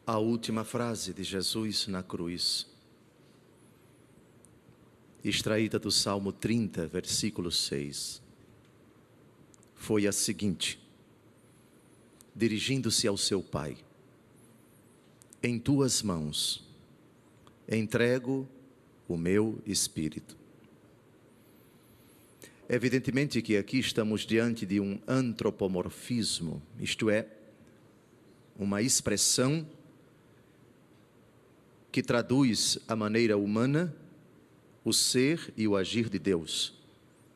A última frase de Jesus na cruz, extraída do Salmo 30, versículo 6, foi a seguinte: dirigindo-se ao seu Pai: em tuas mãos entrego o meu espírito. Evidentemente que aqui estamos diante de um antropomorfismo, isto é, uma expressão que traduz a maneira humana o ser e o agir de Deus.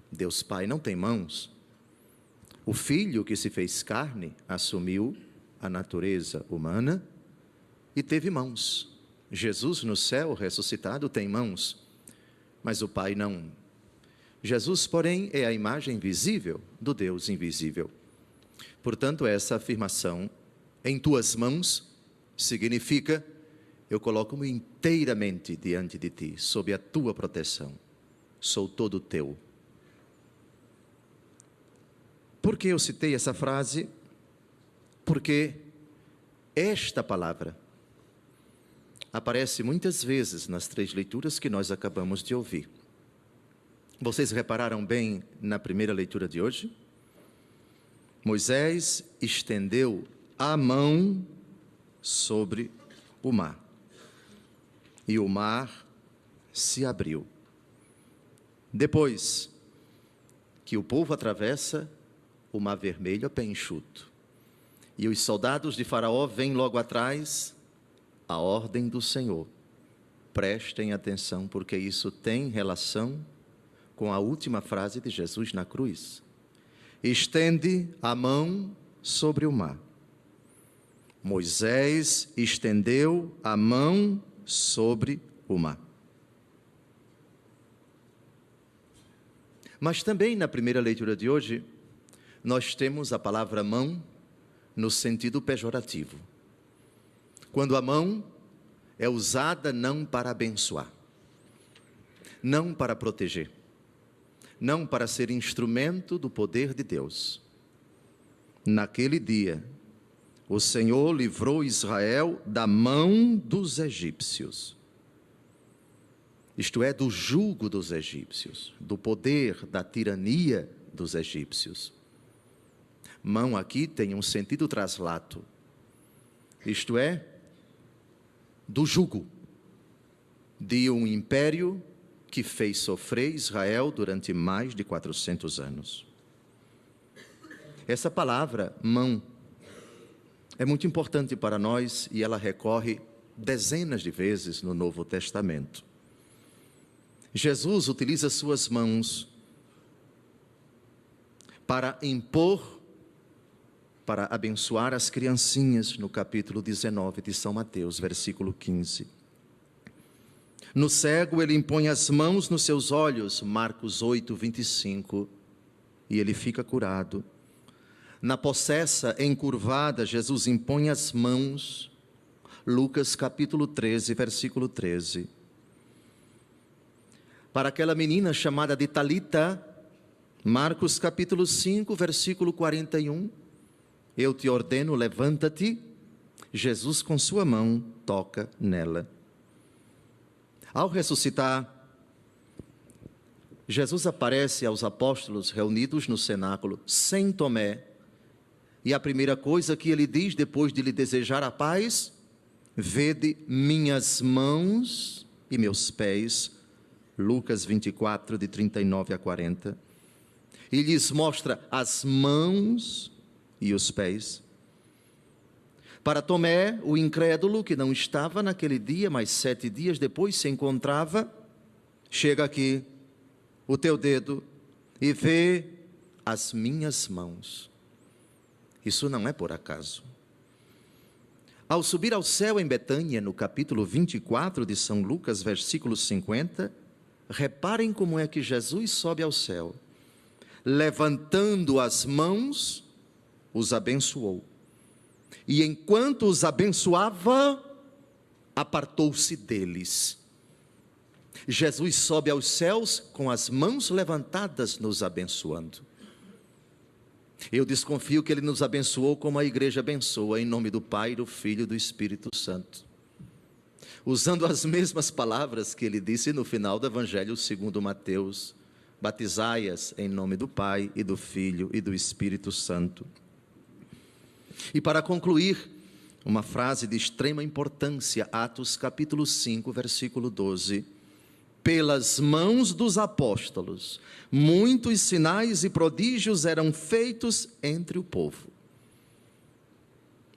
Deus Pai não tem mãos. O Filho que se fez carne assumiu a natureza humana e teve mãos. Jesus no céu ressuscitado tem mãos, mas o Pai não. Jesus, porém, é a imagem visível do Deus invisível. Portanto, essa afirmação, em tuas mãos, significa: eu coloco-me inteiramente diante de ti, sob a tua proteção. Sou todo teu. Por que eu citei essa frase? Porque esta palavra aparece muitas vezes nas 3 leituras que nós acabamos de ouvir. Vocês repararam bem na primeira leitura de hoje? Moisés estendeu a mão sobre o mar, e o mar se abriu. Depois que o povo atravessa o Mar Vermelho a pé enxuto, e os soldados de Faraó vêm logo atrás, a ordem do Senhor. Prestem atenção, porque isso tem relação com a última frase de Jesus na cruz: estende a mão sobre o mar. Moisés estendeu a mão sobre o mar. Mas também na primeira leitura de hoje, nós temos a palavra mão no sentido pejorativo. Quando a mão é usada não para abençoar, não para proteger, não para ser instrumento do poder de Deus. Naquele dia, o Senhor livrou Israel da mão dos egípcios. Isto é, do jugo dos egípcios, do poder, da tirania dos egípcios. Mão aqui tem um sentido traslato, isto é, do jugo de um império que fez sofrer Israel durante mais de 400 anos. Essa palavra, mão, é muito importante para nós e ela recorre dezenas de vezes no Novo Testamento. Jesus utiliza suas mãos para impor, para abençoar as criancinhas, no capítulo 19 de São Mateus, versículo 15. No cego ele impõe as mãos nos seus olhos, Marcos 8, 25, e ele fica curado. Na possessa encurvada, Jesus impõe as mãos, Lucas capítulo 13, versículo 13. Para aquela menina chamada de Talita, Marcos capítulo 5, versículo 41, eu te ordeno, levanta-te. Jesus com sua mão toca nela. Ao ressuscitar, Jesus aparece aos apóstolos reunidos no cenáculo, sem Tomé, e a primeira coisa que ele diz depois de lhe desejar a paz: vede minhas mãos e meus pés, Lucas 24, de 39 a 40, e lhes mostra as mãos e os pés. Para Tomé, o incrédulo, que não estava naquele dia, mas 7 dias depois se encontrava, chega aqui o teu dedo e vê as minhas mãos. Isso não é por acaso. Ao subir ao céu em Betânia, no capítulo 24 de São Lucas, versículo 50, reparem como é que Jesus sobe ao céu. Levantando as mãos, os abençoou. E enquanto os abençoava, apartou-se deles. Jesus sobe aos céus com as mãos levantadas, nos abençoando. Eu desconfio que ele nos abençoou como a igreja abençoa, em nome do Pai, do Filho e do Espírito Santo. Usando as mesmas palavras que ele disse no final do Evangelho segundo Mateus: batizai-as em nome do Pai e do Filho e do Espírito Santo. E para concluir, uma frase de extrema importância, Atos capítulo 5, versículo 12. Pelas mãos dos apóstolos, muitos sinais e prodígios eram feitos entre o povo.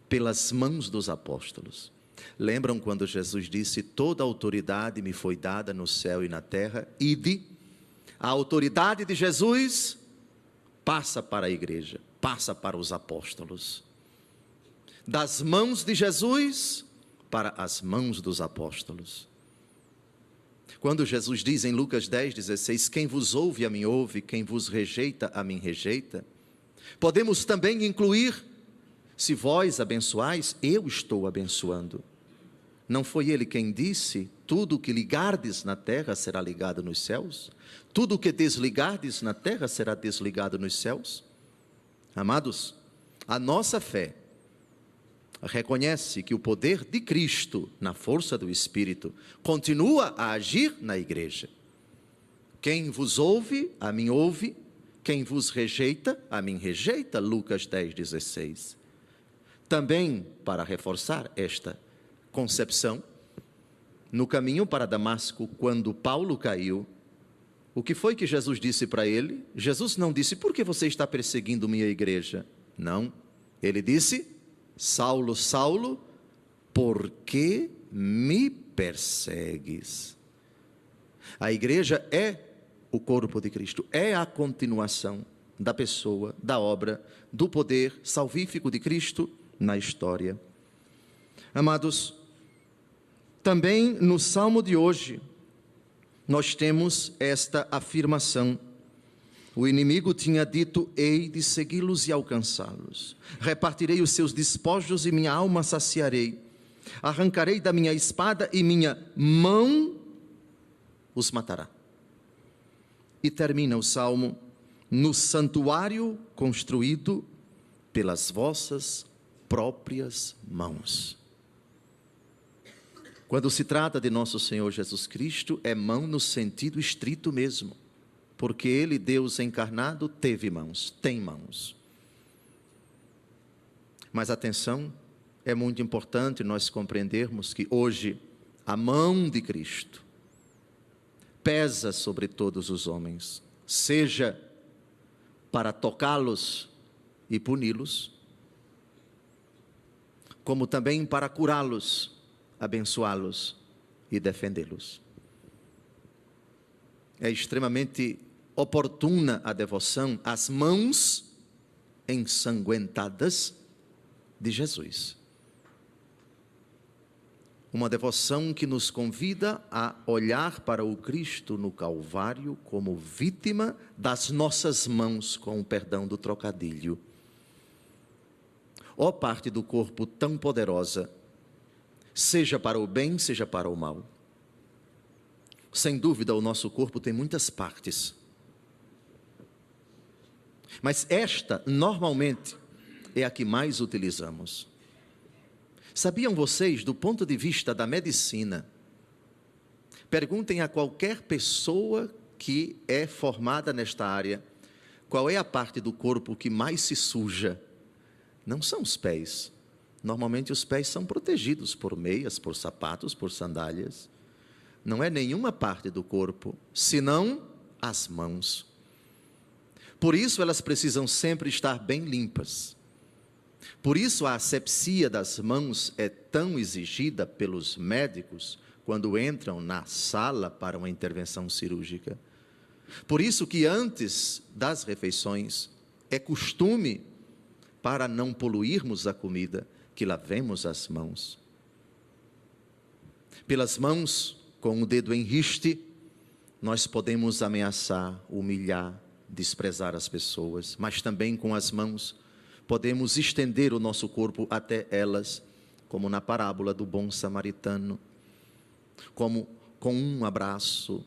Pelas mãos dos apóstolos. Lembram quando Jesus disse: toda autoridade me foi dada no céu e na terra? Ide. A autoridade de Jesus passa para a igreja, passa para os apóstolos. Das mãos de Jesus para as mãos dos apóstolos. Quando Jesus diz em Lucas 10:16, quem vos ouve a mim ouve, quem vos rejeita a mim rejeita, podemos também incluir: se vós abençoais, eu estou abençoando. Não foi ele quem disse: tudo o que ligardes na terra será ligado nos céus? Tudo o que desligardes na terra será desligado nos céus? Amados, a nossa fé reconhece que o poder de Cristo, na força do Espírito, continua a agir na igreja. Quem vos ouve, a mim ouve. Quem vos rejeita, a mim rejeita. Lucas 10:16. Também, para reforçar esta concepção, no caminho para Damasco, quando Paulo caiu, o que foi que Jesus disse para ele? Jesus não disse: por que você está perseguindo minha igreja? Não, ele disse: Saulo, Saulo, por que me persegues? A igreja é o corpo de Cristo, é a continuação da pessoa, da obra, do poder salvífico de Cristo na história. Amados, também no salmo de hoje, nós temos esta afirmação. O inimigo tinha dito: hei de segui-los e alcançá-los. Repartirei os seus despojos e minha alma saciarei. Arrancarei da minha espada e minha mão os matará. E termina o salmo: no santuário construído pelas vossas próprias mãos. Quando se trata de nosso Senhor Jesus Cristo, é mão no sentido estrito mesmo. Porque ele, Deus encarnado, teve mãos, tem mãos. Mas atenção, é muito importante nós compreendermos que hoje a mão de Cristo pesa sobre todos os homens, seja para tocá-los e puni-los, como também para curá-los, abençoá-los e defendê-los. É extremamente oportuna a devoção às mãos ensanguentadas de Jesus. Uma devoção que nos convida a olhar para o Cristo no Calvário como vítima das nossas mãos, com o perdão do trocadilho. Ó parte do corpo tão poderosa, seja para o bem, seja para o mal. Sem dúvida, o nosso corpo tem muitas partes. Mas esta, normalmente, é a que mais utilizamos. Sabiam vocês, do ponto de vista da medicina, perguntem a qualquer pessoa que é formada nesta área, qual é a parte do corpo que mais se suja? Não são os pés. Normalmente os pés são protegidos por meias, por sapatos, por sandálias. Não é nenhuma parte do corpo, senão as mãos. Por isso elas precisam sempre estar bem limpas. Por isso a asepsia das mãos é tão exigida pelos médicos quando entram na sala para uma intervenção cirúrgica. Por isso que antes das refeições é costume, para não poluirmos a comida, que lavemos as mãos. Pelas mãos, com o dedo em riste, nós podemos ameaçar, humilhar, desprezar as pessoas, mas também com as mãos podemos estender o nosso corpo até elas, como na parábola do bom samaritano, como com um abraço,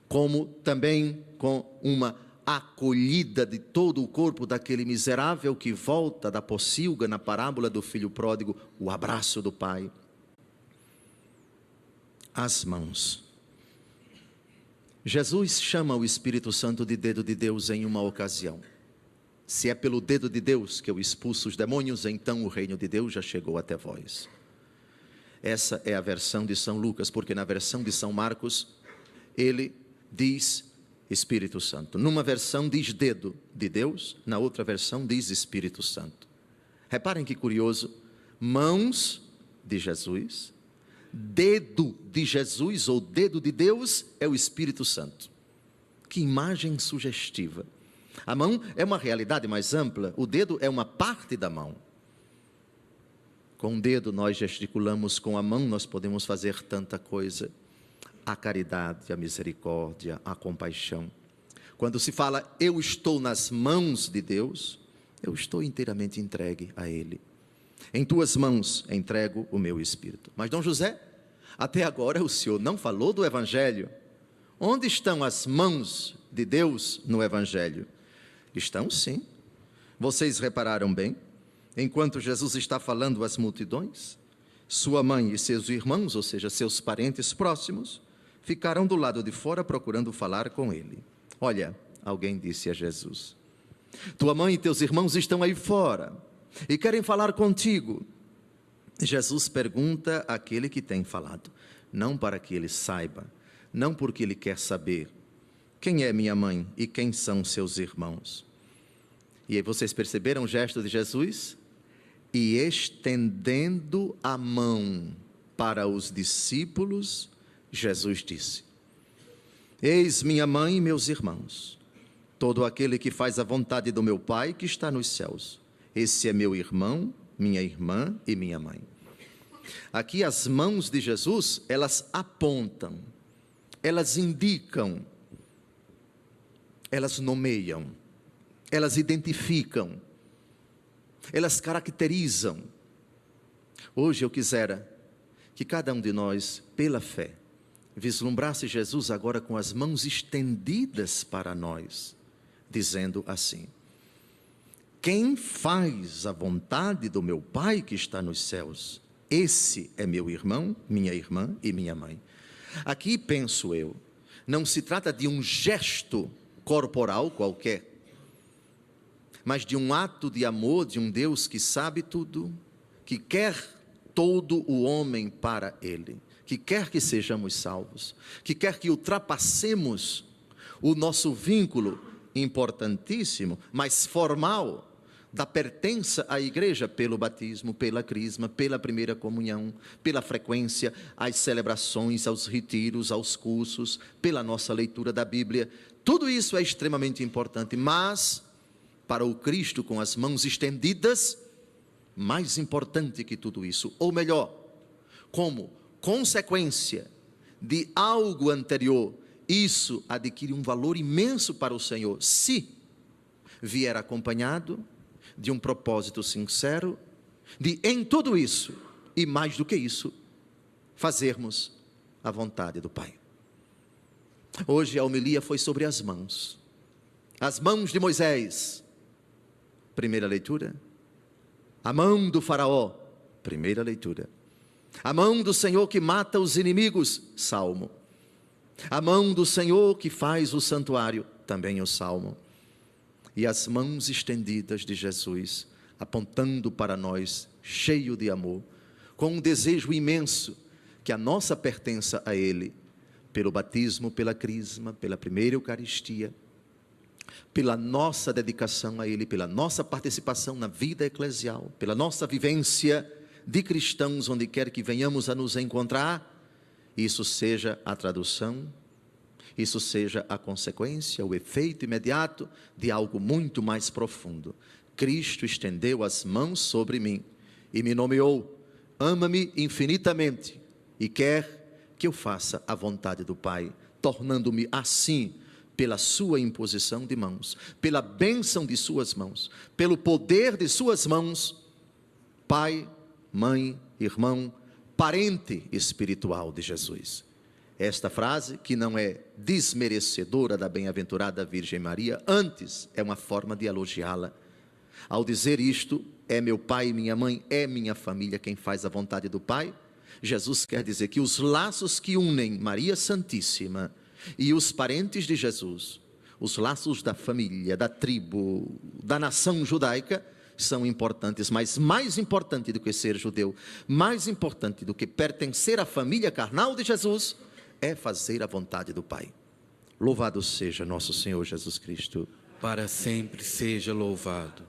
como também com uma a acolhida de todo o corpo daquele miserável que volta da pocilga na parábola do filho pródigo, o abraço do pai. As mãos. Jesus chama o Espírito Santo de dedo de Deus em uma ocasião. Se é pelo dedo de Deus que eu expulso os demônios, então o reino de Deus já chegou até vós. Essa é a versão de São Lucas, porque na versão de São Marcos, ele diz Espírito Santo. Numa versão diz dedo de Deus, na outra versão diz Espírito Santo. Reparem que curioso, mãos de Jesus, dedo de Jesus ou dedo de Deus é o Espírito Santo. Que imagem sugestiva. A mão é uma realidade mais ampla, o dedo é uma parte da mão. Com o dedo nós gesticulamos, com a mão nós podemos fazer tanta coisa. A caridade, a misericórdia, a compaixão. Quando se fala, eu estou nas mãos de Deus, eu estou inteiramente entregue a Ele. Em tuas mãos entrego o meu espírito. Mas Dom José, até agora o senhor não falou do Evangelho. Onde estão as mãos de Deus no Evangelho? Estão sim. Vocês repararam bem? Enquanto Jesus está falando às multidões, sua mãe e seus irmãos, ou seja, seus parentes próximos, ficaram do lado de fora procurando falar com ele. Olha, alguém disse a Jesus, tua mãe e teus irmãos estão aí fora e querem falar contigo. Jesus pergunta àquele que tem falado, não para que ele saiba, não porque ele quer saber quem é minha mãe e quem são seus irmãos. E aí vocês perceberam o gesto de Jesus? E estendendo a mão para os discípulos, Jesus disse, eis minha mãe e meus irmãos, todo aquele que faz a vontade do meu Pai que está nos céus, esse é meu irmão, minha irmã e minha mãe. Aqui as mãos de Jesus, elas apontam, elas indicam, elas nomeiam, elas identificam, elas caracterizam. Hoje eu quisera que cada um de nós, pela fé, vislumbrasse Jesus agora com as mãos estendidas para nós, dizendo assim, quem faz a vontade do meu Pai que está nos céus, esse é meu irmão, minha irmã e minha mãe. Aqui penso eu, não se trata de um gesto corporal qualquer, mas de um ato de amor de um Deus que sabe tudo, que quer todo o homem para Ele, que quer que sejamos salvos, que quer que ultrapassemos o nosso vínculo importantíssimo, mas formal, da pertença à igreja pelo batismo, pela crisma, pela primeira comunhão, pela frequência às celebrações, aos retiros, aos cursos, pela nossa leitura da Bíblia. Tudo isso é extremamente importante, mas para o Cristo com as mãos estendidas, mais importante que tudo isso, ou melhor, como consequência de algo anterior, isso adquire um valor imenso para o Senhor, se vier acompanhado de um propósito sincero, de em tudo isso, e mais do que isso, fazermos a vontade do Pai. Hoje a homilia foi sobre as mãos de Moisés, primeira leitura, a mão do faraó, primeira leitura, a mão do Senhor que mata os inimigos, salmo, a mão do Senhor que faz o santuário, também o salmo, e as mãos estendidas de Jesus, apontando para nós, cheio de amor, com um desejo imenso, que a nossa pertença a Ele, pelo batismo, pela crisma, pela primeira Eucaristia, pela nossa dedicação a Ele, pela nossa participação na vida eclesial, pela nossa vivência de cristãos, onde quer que venhamos a nos encontrar, isso seja a tradução, isso seja a consequência, o efeito imediato de algo muito mais profundo. Cristo estendeu as mãos sobre mim e me nomeou, ama-me infinitamente e quer que eu faça a vontade do Pai, tornando-me assim, pela sua imposição de mãos, pela bênção de suas mãos, pelo poder de suas mãos, pai, mãe, irmão, parente espiritual de Jesus. Esta frase, que não é desmerecedora da bem-aventurada Virgem Maria, antes é uma forma de elogiá-la. Ao dizer isto, é meu pai e minha mãe, é minha família quem faz a vontade do Pai, Jesus quer dizer que os laços que unem Maria Santíssima e os parentes de Jesus, os laços da família, da tribo, da nação judaica, são importantes, mas mais importante do que ser judeu, mais importante do que pertencer à família carnal de Jesus, é fazer a vontade do Pai. Louvado seja nosso Senhor Jesus Cristo. Para sempre seja louvado.